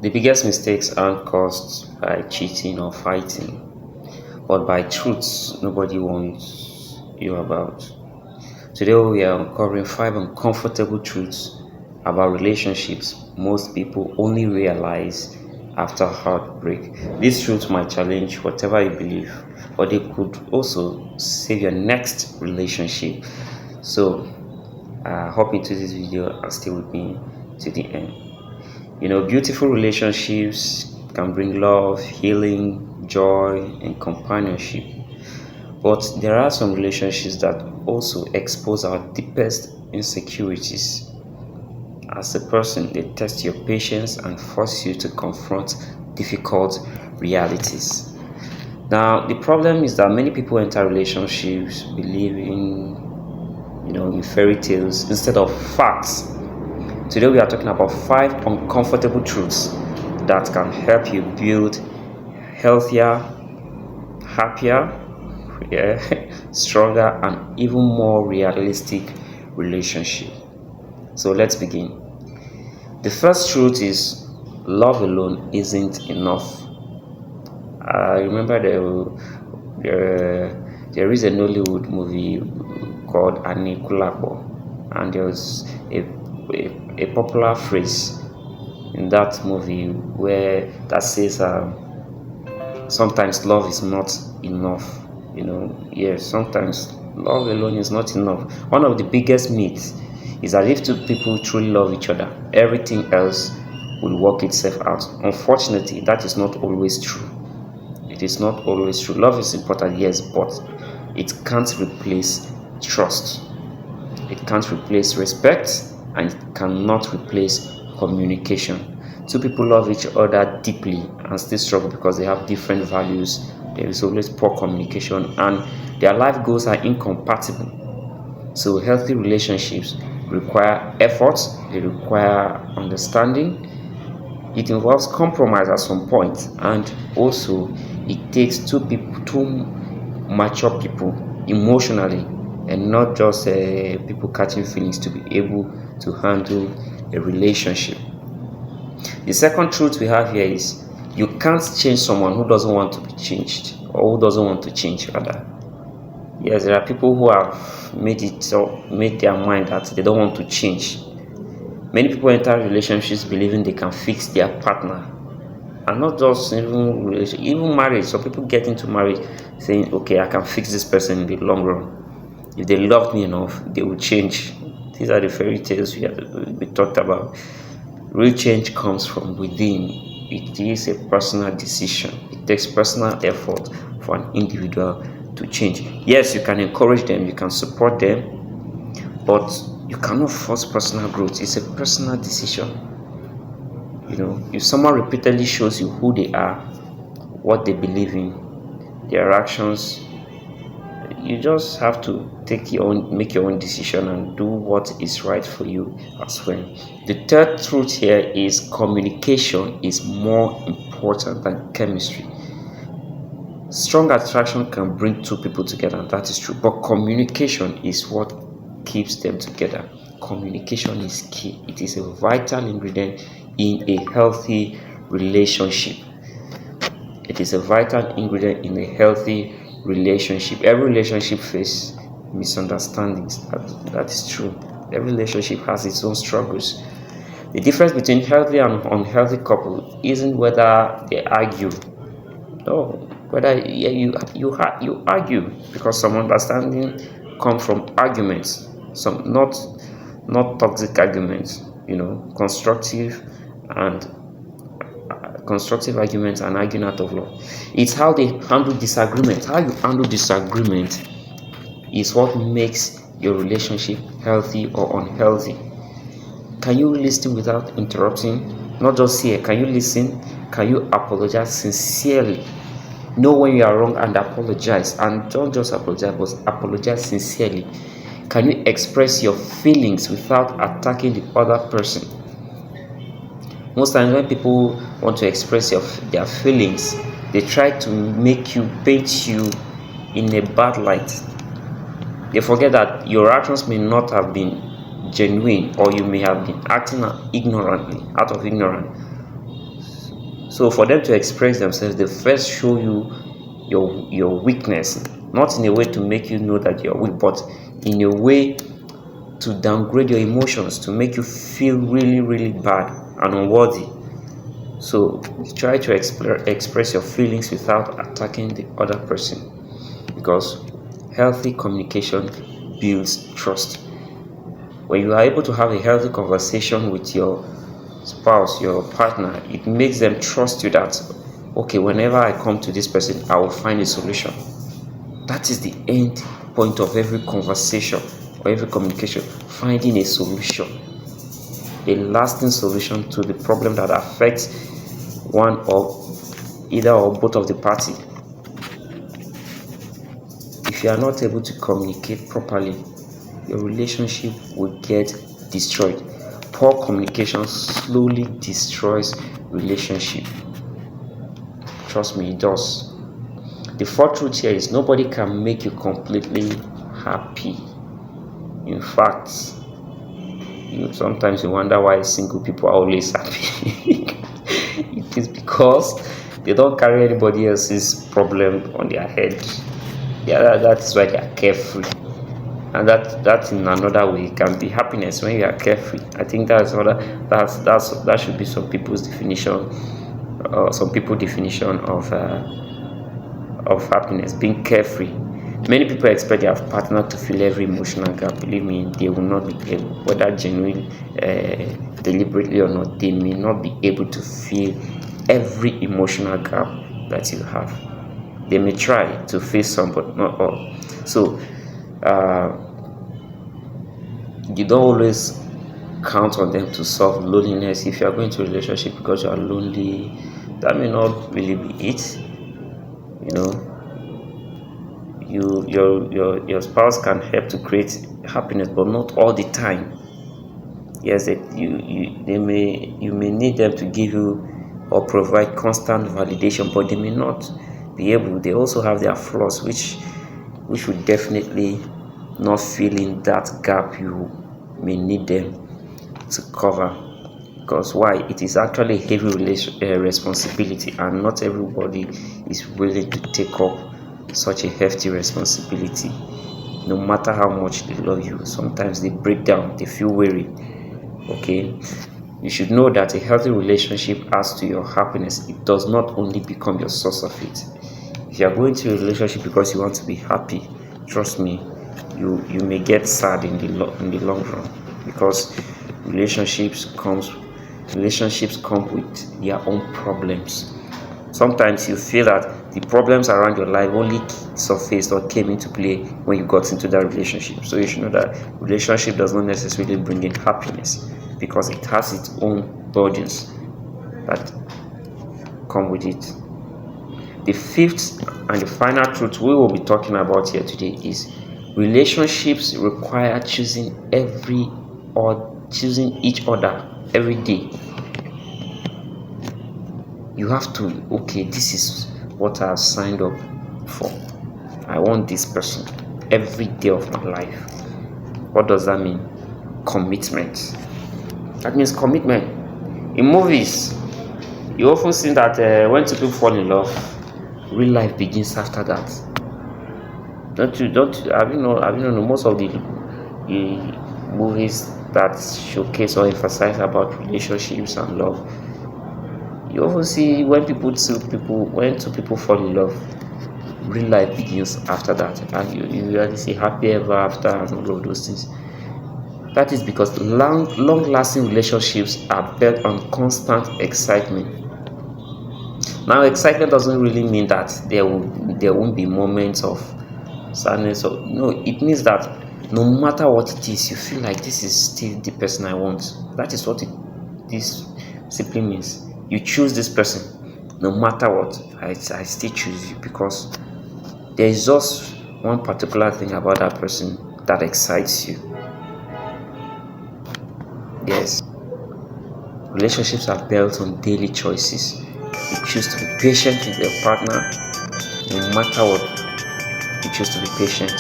The biggest mistakes aren't caused by cheating or fighting, but by truths nobody wants you about. Today we are uncovering 5 uncomfortable truths about relationships most people only realize after heartbreak. These truths might challenge whatever you believe, but they could also save your next relationship. So, hop into this video and stay with me to the end. Beautiful relationships can bring love, healing, joy, and companionship. But there are some relationships that also expose our deepest insecurities. As a person, they test your patience and force you to confront difficult realities. Now, the problem is that many people enter relationships believing, in fairy tales instead of facts. Today we are talking about 5 uncomfortable truths that can help you build healthier, happier, stronger, and even more realistic relationship. So let's begin. The first truth is love alone isn't enough. I remember there is a Nollywood movie called Anikulapo, and there was a popular phrase in that movie where that says sometimes love is not enough. Yes, sometimes love alone is not enough. One of the biggest myths is that if two people truly love each other, everything else will work itself out. Unfortunately, that is not always true. It is not always true. Love is important, yes, but it can't replace trust. It can't replace respect, and it cannot replace communication. Two people love each other deeply and still struggle because they have different values. There is always poor communication, and their life goals are incompatible. So healthy relationships require effort, they require understanding. It involves compromise at some point, and also it takes two mature people emotionally, and not just people catching feelings to be able to handle a relationship. The second truth we have here is you can't change someone who doesn't want to be changed, or who doesn't want to change rather. Yes, there are people who have made their mind that they don't want to change. Many people enter relationships believing they can fix their partner, and not just even marriage. Some people get into marriage saying, okay, I can fix this person in the long run. If they love me enough, they will change. These are the fairy tales we talked about. Real change comes from within. It is a personal decision. It takes personal effort for an individual to change. Yes, you can encourage them, you can support them, but you cannot force personal growth. It's a personal decision. If someone repeatedly shows you who they are, what they believe in, their actions, you just have to make your own decision and do what is right for you as well. The third truth here is communication is more important than chemistry. Strong attraction can bring two people together, and that is true, but communication is what keeps them together. Communication is key. It is a vital ingredient in a healthy relationship. It is a vital ingredient in a healthy relationship. Every relationship faces misunderstandings. That is true. Every relationship has its own struggles. The difference between healthy and unhealthy couple isn't whether they argue. No, whether you argue, because some understanding come from arguments, some not toxic arguments. Constructive and constructive arguments and arguing out of love. It's how they handle disagreement. How you handle disagreement is what makes your relationship healthy or unhealthy. Can you listen without interrupting? Not just hear. Can you listen? Can you apologize sincerely? Know when you are wrong and apologize. And don't just apologize, but apologize sincerely. Can you express your feelings without attacking the other person? Most times when people want to express their feelings, they try to paint you in a bad light. They forget that your actions may not have been genuine, or you may have been acting ignorantly, out of ignorance. So for them to express themselves, they first show you your weakness, not in a way to make you know that you're weak, but in a way to downgrade your emotions, to make you feel really, really bad and unworthy. So try to express your feelings without attacking the other person, because healthy communication builds trust. When you are able to have a healthy conversation with your spouse, your partner, it makes them trust you that, okay, whenever I come to this person, I will find a solution. That is the end point of every conversation or every communication, finding a solution, a lasting solution to the problem that affects one or either or both of the party. If you are not able to communicate properly, your relationship will get destroyed. Poor communication slowly destroys relationship. Trust me, it does. The fourth truth here is nobody can make you completely happy. In fact, sometimes you wonder why single people are always happy. It is because they don't carry anybody else's problem on their head. Yeah, that's why they are carefree. And that in another way can be happiness when you are carefree. I think that should be some people's definition, of happiness, being carefree. Many people expect their partner to fill every emotional gap. Believe me, they will not be able, whether genuinely, deliberately or not, they may not be able to fill every emotional gap that you have. They may try to fill some, but not all. So you don't always count on them to solve loneliness. If you are going to a relationship because you are lonely, that may not really be it. Your spouse can help to create happiness, but not all the time. Yes, you may need them to give you or provide constant validation, but they may not be able. They also have their flaws, which would definitely not fill in that gap you may need them to cover. Because why? It is actually a heavy responsibility, and not everybody is willing to take up such a hefty responsibility. No matter how much they love you, sometimes they break down, they feel weary. Okay, you should know that a healthy relationship adds to your happiness. It does not only become your source of it. If you are going to a relationship because you want to be happy, trust me, you may get sad in the long run, because relationships come with their own problems. Sometimes you feel that the problems around your life only surfaced or came into play when you got into that relationship. So you should know that relationship does not necessarily bring in happiness, because it has its own burdens that come with it. The fifth and the final truth we will be talking about here today is relationships require choosing each other every day. You have to, okay, this is what I have signed up for. I want this person every day of my life. What does that mean? Commitment. That means commitment. In movies, you often see that when two people fall in love, real life begins after that. Have you known most of the movies that showcase or emphasize about relationships and love, you often see when two people fall in love, real life begins after that, and you usually see happy ever after and all of those things. That is because long-lasting relationships are built on constant excitement. Now, excitement doesn't really mean that there won't be moments of sadness, or no. It means that no matter what it is, you feel like this is still the person I want. That is what this simply means. You choose this person no matter what. I still choose you, because there is just one particular thing about that person that excites you. Yes, relationships are built on daily choices. You choose to be patient with your partner no matter what. You choose to be patient.